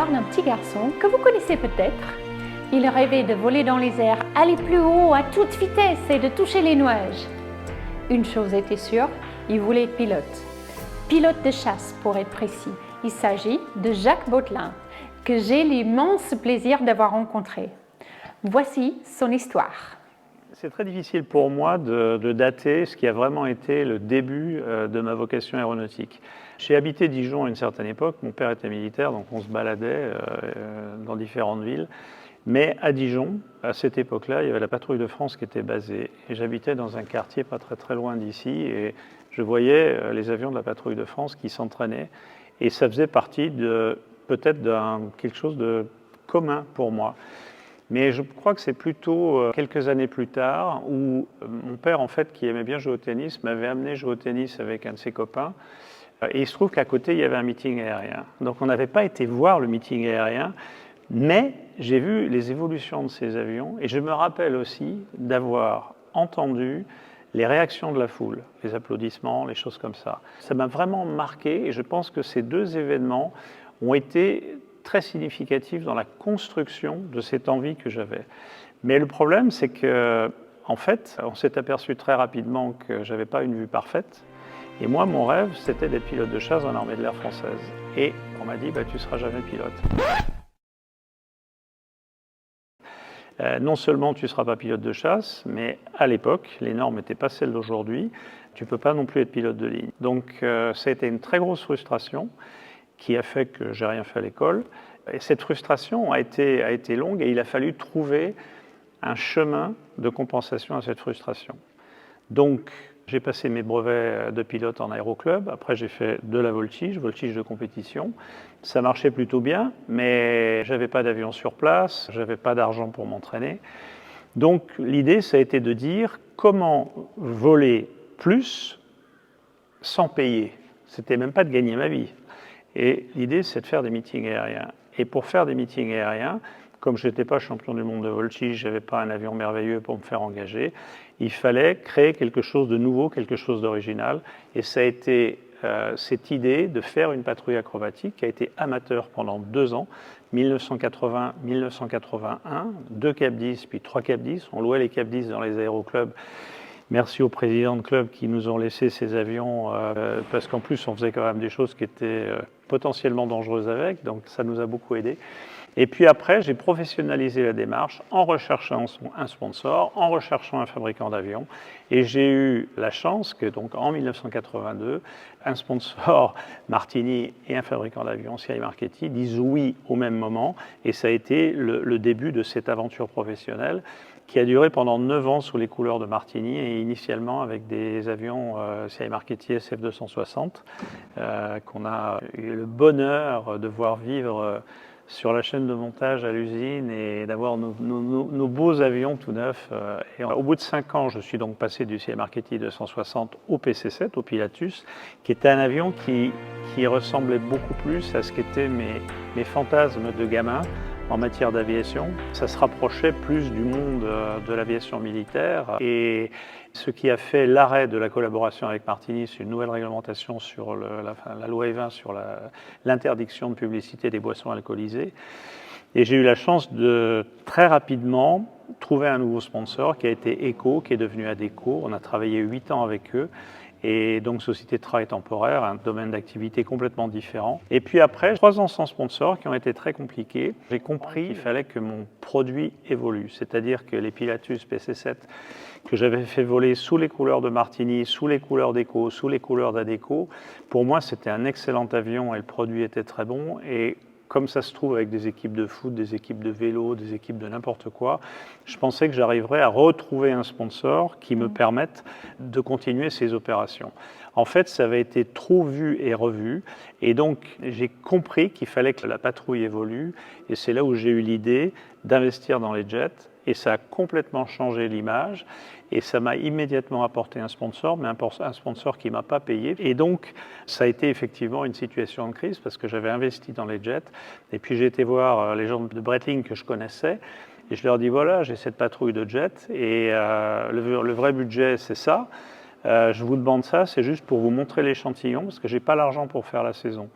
l'histoire d'un petit garçon que vous connaissez peut-être. Il rêvait de voler dans les airs, aller plus haut à toute vitesse et de toucher les nuages. Une chose était sûre, il voulait être pilote. Pilote de chasse pour être précis. Il s'agit de Jacques Bautelin, que j'ai l'immense plaisir d'avoir rencontré. Voici son histoire. C'est très difficile pour moi de dater ce qui a vraiment été le début de ma vocation aéronautique. J'ai habité Dijon à une certaine époque, mon père était militaire, donc on se baladait dans différentes villes. Mais à Dijon, à cette époque-là, il y avait la patrouille de France qui était basée. Et j'habitais dans un quartier pas très loin d'ici, et je voyais les avions de la patrouille de France qui s'entraînaient. Et ça faisait partie peut-être quelque chose de commun pour moi. Mais je crois que c'est plutôt quelques années plus tard où mon père, en fait, qui aimait bien jouer au tennis, m'avait amené jouer au tennis avec un de ses copains. Et il se trouve qu'à côté, il y avait un meeting aérien. Donc on n'avait pas été voir le meeting aérien, mais j'ai vu les évolutions de ces avions et je me rappelle aussi d'avoir entendu les réactions de la foule, les applaudissements, les choses comme ça. Ça m'a vraiment marqué et je pense que ces deux événements ont été très significatif dans la construction de cette envie que j'avais. Mais le problème, c'est que, en fait, on s'est aperçu très rapidement que j'avais pas une vue parfaite. Et moi, mon rêve, c'était d'être pilote de chasse dans l'armée de l'air française. Et on m'a dit, tu seras jamais pilote. Non seulement tu ne seras pas pilote de chasse, mais à l'époque, les normes n'étaient pas celles d'aujourd'hui. Tu ne peux pas non plus être pilote de ligne. Donc, ça a été une très grosse frustration qui a fait que j'ai rien fait à l'école. Et cette frustration a été longue et il a fallu trouver un chemin de compensation à cette frustration. Donc, j'ai passé mes brevets de pilote en aéroclub. Après, j'ai fait de la voltige de compétition. Ça marchait plutôt bien, mais j'avais pas d'avion sur place, j'avais pas d'argent pour m'entraîner. Donc, l'idée, ça a été de dire comment voler plus sans payer. C'était même pas de gagner ma vie. Et l'idée, c'est de faire des meetings aériens. Et pour faire des meetings aériens, comme je n'étais pas champion du monde de voltige, je n'avais pas un avion merveilleux pour me faire engager, il fallait créer quelque chose de nouveau, quelque chose d'original. Et ça a été cette idée de faire une patrouille acrobatique qui a été amateur pendant 2 ans, 1980-1981, 2 Cap 10, puis 3 Cap 10. On louait les Cap 10 dans les aéroclubs. Merci aux présidents de clubs qui nous ont laissé ces avions, parce qu'en plus, on faisait quand même des choses qui étaient potentiellement dangereuses avec, donc ça nous a beaucoup aidé. Et puis après, j'ai professionnalisé la démarche en recherchant un sponsor, en recherchant un fabricant d'avions, et j'ai eu la chance que, donc, en 1982, un sponsor, Martini, et un fabricant d'avions, CI Marchetti, disent oui au même moment, et ça a été le début de cette aventure professionnelle qui a duré pendant 9 ans sous les couleurs de Martini et initialement avec des avions CI Marchetti SF-260 qu'on a eu le bonheur de voir vivre sur la chaîne de montage à l'usine et d'avoir nos beaux avions tout neufs. Et au bout de 5 ans, je suis donc passé du CI Marchetti 260 au PC-7, au Pilatus, qui était un avion qui ressemblait beaucoup plus à ce qu'étaient mes fantasmes de gamin en matière d'aviation. Ça se rapprochait plus du monde de l'aviation militaire et ce qui a fait l'arrêt de la collaboration avec Martini, c'est une nouvelle réglementation sur la loi E20 sur l'interdiction de publicité des boissons alcoolisées. Et j'ai eu la chance de très rapidement trouver un nouveau sponsor qui a été ECO, qui est devenu ADECO. On a travaillé 8 ans avec eux. Et donc, société de travail temporaire, un domaine d'activité complètement différent. Et puis après, 3 ans sans sponsor qui ont été très compliqués, j'ai compris qu'il fallait que mon produit évolue. C'est-à-dire que les Pilatus PC-7 que j'avais fait voler sous les couleurs de Martini, sous les couleurs d'ECO, sous les couleurs d'ADECO, pour moi, c'était un excellent avion et le produit était très bon. Et comme ça se trouve avec des équipes de foot, des équipes de vélo, des équipes de n'importe quoi, je pensais que j'arriverais à retrouver un sponsor qui me permette de continuer ces opérations. En fait, ça avait été trop vu et revu, et donc j'ai compris qu'il fallait que la patrouille évolue, et c'est là où j'ai eu l'idée d'investir dans les jets, et ça a complètement changé l'image, et ça m'a immédiatement apporté un sponsor, mais un sponsor qui ne m'a pas payé. Et donc, ça a été effectivement une situation de crise, parce que j'avais investi dans les jets, et puis j'ai été voir les gens de Breitling que je connaissais, et je leur dis, voilà, j'ai cette patrouille de jets, et le vrai budget, c'est ça. Je vous demande ça, c'est juste pour vous montrer l'échantillon, parce que je n'ai pas l'argent pour faire la saison.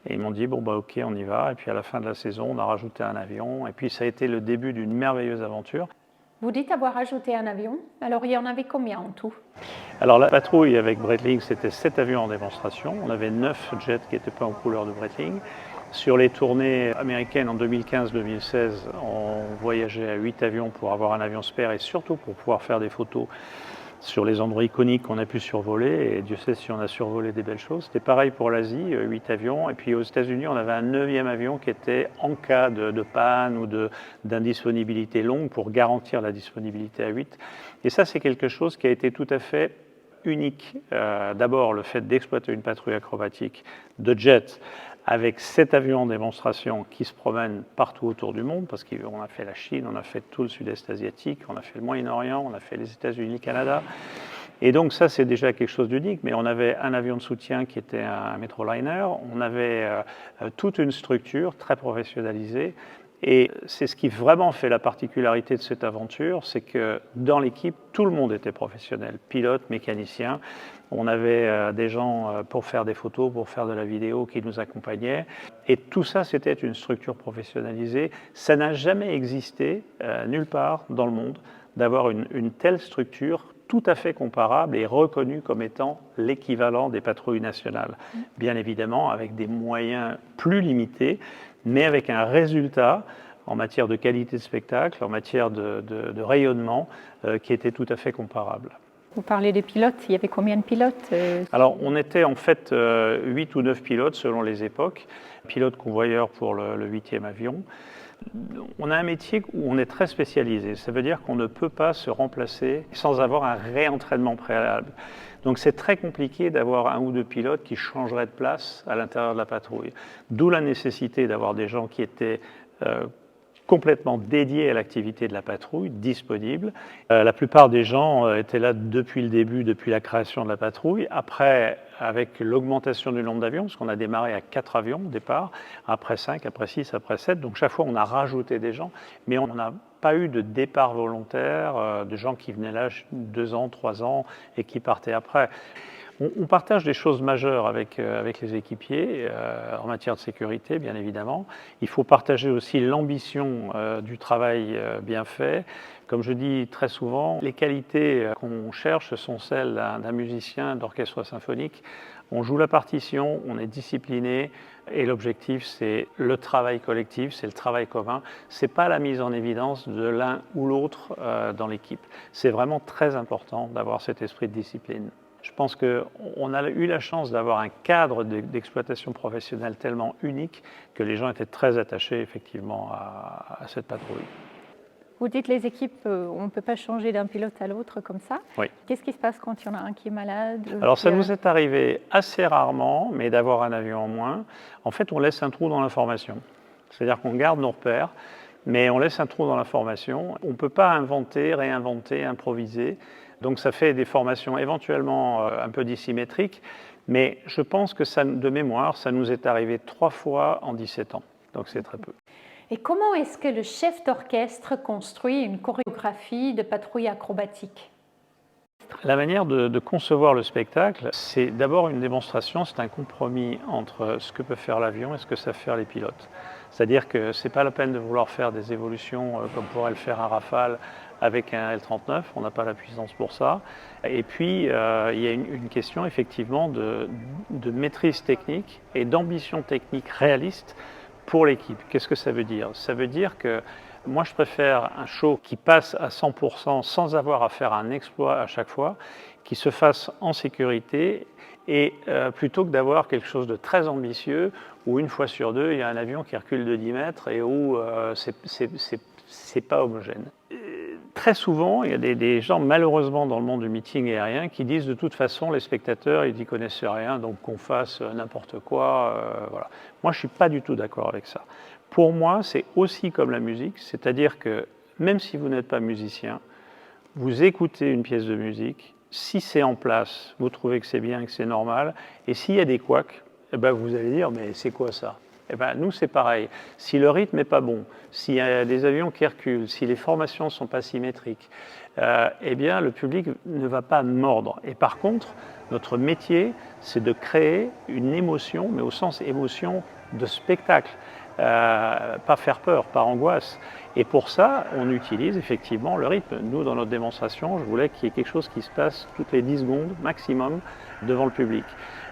Et ils m'ont dit, bon, bah, ok, on y va. Et puis à la fin de la saison, on a rajouté un avion. Et puis ça a été le début d'une merveilleuse aventure. Vous dites avoir ajouté un avion, alors il y en avait combien en tout? Alors la patrouille avec Breitling, c'était 7 avions en démonstration. On avait 9 jets qui n'étaient pas en couleur de Breitling. Sur les tournées américaines en 2015-2016, on voyageait à 8 avions pour avoir un avion spare et surtout pour pouvoir faire des photos sur les endroits iconiques qu'on a pu survoler, et Dieu sait si on a survolé des belles choses. C'était pareil pour l'Asie, 8 avions, et puis aux États-Unis, on avait un 9e avion qui était en cas de panne ou d'indisponibilité longue pour garantir la disponibilité à 8. Et ça, c'est quelque chose qui a été tout à fait unique. D'abord, le fait d'exploiter une patrouille acrobatique de jet avec 7 avions en démonstration qui se promènent partout autour du monde, parce qu'on a fait la Chine, on a fait tout le sud-est asiatique, on a fait le Moyen-Orient, on a fait les États-Unis, le Canada. Et donc ça, c'est déjà quelque chose d'unique, mais on avait un avion de soutien qui était un Metroliner, on avait toute une structure très professionnalisée. Et c'est ce qui vraiment fait la particularité de cette aventure, c'est que dans l'équipe, tout le monde était professionnel, pilote, mécanicien. On avait des gens pour faire des photos, pour faire de la vidéo qui nous accompagnaient. Et tout ça, c'était une structure professionnalisée. Ça n'a jamais existé nulle part dans le monde d'avoir une telle structure tout à fait comparable et reconnue comme étant l'équivalent des patrouilles nationales. Bien évidemment, avec des moyens plus limités, mais avec un résultat en matière de qualité de spectacle, en matière de rayonnement, qui était tout à fait comparable. Vous parlez des pilotes, il y avait combien de pilotes? Alors, on était en fait 8 ou 9 pilotes selon les époques, pilotes convoyeurs pour le 8e avion. On a un métier où on est très spécialisé, ça veut dire qu'on ne peut pas se remplacer sans avoir un réentraînement préalable. Donc c'est très compliqué d'avoir un ou deux pilotes qui changeraient de place à l'intérieur de la patrouille. D'où la nécessité d'avoir des gens qui étaient complètement dédiés à l'activité de la patrouille, disponibles. La plupart des gens étaient là depuis le début, depuis la création de la patrouille. Après, avec l'augmentation du nombre d'avions, parce qu'on a démarré à 4 avions au départ, après 5, après 6, après 7, donc chaque fois on a rajouté des gens, mais on n'a pas eu de départ volontaire, de gens qui venaient là 2 ans, 3 ans et qui partaient après. On partage des choses majeures avec les équipiers en matière de sécurité, bien évidemment. Il faut partager aussi l'ambition du travail bien fait. Comme je dis très souvent, les qualités qu'on cherche sont celles d'un musicien d'orchestre symphonique. On joue la partition, on est discipliné et l'objectif c'est le travail collectif, c'est le travail commun. C'est pas la mise en évidence de l'un ou l'autre dans l'équipe. C'est vraiment très important d'avoir cet esprit de discipline. Je pense qu'on a eu la chance d'avoir un cadre d'exploitation professionnelle tellement unique que les gens étaient très attachés effectivement à cette patrouille. Vous dites les équipes, on ne peut pas changer d'un pilote à l'autre comme ça. Oui. Qu'est-ce qui se passe quand il y en a un qui est malade? Alors ça nous est arrivé assez rarement, mais d'avoir un avion en moins. En fait, on laisse un trou dans l'information. C'est-à-dire qu'on garde nos repères, mais on laisse un trou dans l'information. On ne peut pas inventer, réinventer, improviser. Donc ça fait des formations éventuellement un peu dissymétriques, mais je pense que ça, de mémoire, ça nous est arrivé 3 fois en 17 ans. Donc c'est très peu. Et comment est-ce que le chef d'orchestre construit une chorégraphie de patrouille acrobatique? La manière de concevoir le spectacle, c'est d'abord une démonstration, c'est un compromis entre ce que peut faire l'avion et ce que savent faire les pilotes. C'est-à-dire que ce n'est pas la peine de vouloir faire des évolutions comme pourrait le faire un Rafale avec un L-39, on n'a pas la puissance pour ça. Et puis, il y a une question effectivement de maîtrise technique et d'ambition technique réaliste pour l'équipe. Qu'est-ce que ça veut dire? Ça veut dire que moi, je préfère un show qui passe à 100% sans avoir à faire un exploit à chaque fois, qui se fasse en sécurité, et plutôt que d'avoir quelque chose de très ambitieux, où une fois sur deux, il y a un avion qui recule de 10 mètres et où c'est pas homogène. Très souvent, il y a des gens, malheureusement, dans le monde du meeting aérien, qui disent de toute façon, les spectateurs, ils n'y connaissent rien, donc qu'on fasse n'importe quoi. Voilà. Moi, je ne suis pas du tout d'accord avec ça. Pour moi, c'est aussi comme la musique, c'est-à-dire que même si vous n'êtes pas musicien, vous écoutez une pièce de musique, si c'est en place, vous trouvez que c'est bien, que c'est normal, et s'il y a des couacs, eh ben vous allez dire, mais c'est quoi ça? Eh ben, nous, c'est pareil. Si le rythme n'est pas bon, s'il y a des avions qui reculent, si les formations ne sont pas symétriques, eh bien, le public ne va pas mordre. Et par contre, notre métier, c'est de créer une émotion, mais au sens émotion de spectacle, pas faire peur, pas angoisse. Et pour ça, on utilise effectivement le rythme. Nous, dans notre démonstration, je voulais qu'il y ait quelque chose qui se passe toutes les 10 secondes maximum devant le public.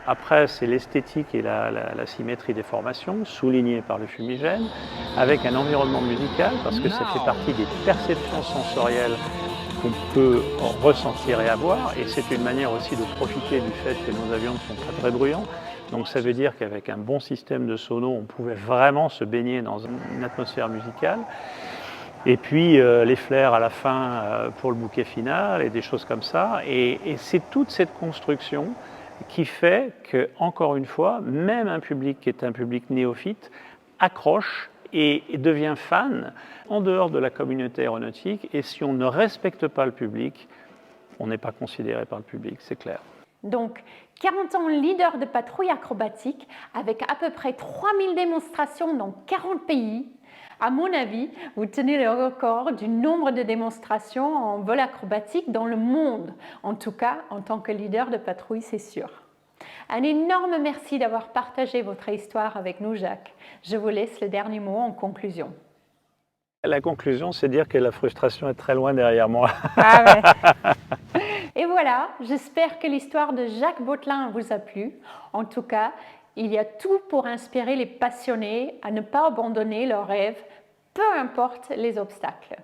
Après, c'est l'esthétique et la symétrie des formations, soulignée par le fumigène, avec un environnement musical, parce que ça fait partie des perceptions sensorielles qu'on peut ressentir et avoir, et c'est une manière aussi de profiter du fait que nos avions ne sont pas très bruyants. Donc ça veut dire qu'avec un bon système de sono, on pouvait vraiment se baigner dans une atmosphère musicale. Et puis les flares à la fin pour le bouquet final et des choses comme ça. Et c'est toute cette construction qui fait que, encore une fois, même un public qui est un public néophyte accroche et devient fan en dehors de la communauté aéronautique. Et si on ne respecte pas le public, on n'est pas considéré par le public, c'est clair. Donc, 40 ans leader de patrouille acrobatique avec à peu près 3000 démonstrations dans 40 pays. À mon avis, vous tenez le record du nombre de démonstrations en vol acrobatique dans le monde. En tout cas, en tant que leader de patrouille, c'est sûr. Un énorme merci d'avoir partagé votre histoire avec nous, Jacques. Je vous laisse le dernier mot en conclusion. La conclusion, c'est dire que la frustration est très loin derrière moi. Ah ouais. Et voilà, j'espère que l'histoire de Jacques Bottelin vous a plu. En tout cas, il y a tout pour inspirer les passionnés à ne pas abandonner leurs rêves, peu importe les obstacles.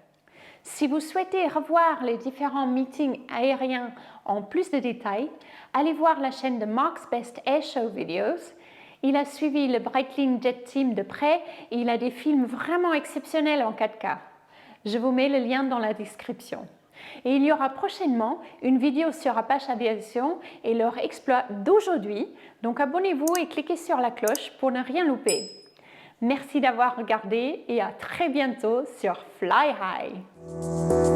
Si vous souhaitez revoir les différents meetings aériens en plus de détails, allez voir la chaîne de Mark's Best Air Show Videos. Il a suivi le Breitling Jet Team de près et il a des films vraiment exceptionnels en 4K. Je vous mets le lien dans la description. Et il y aura prochainement une vidéo sur Apache Aviation et leur exploit d'aujourd'hui. Donc abonnez-vous et cliquez sur la cloche pour ne rien louper. Merci d'avoir regardé et à très bientôt sur Fly High.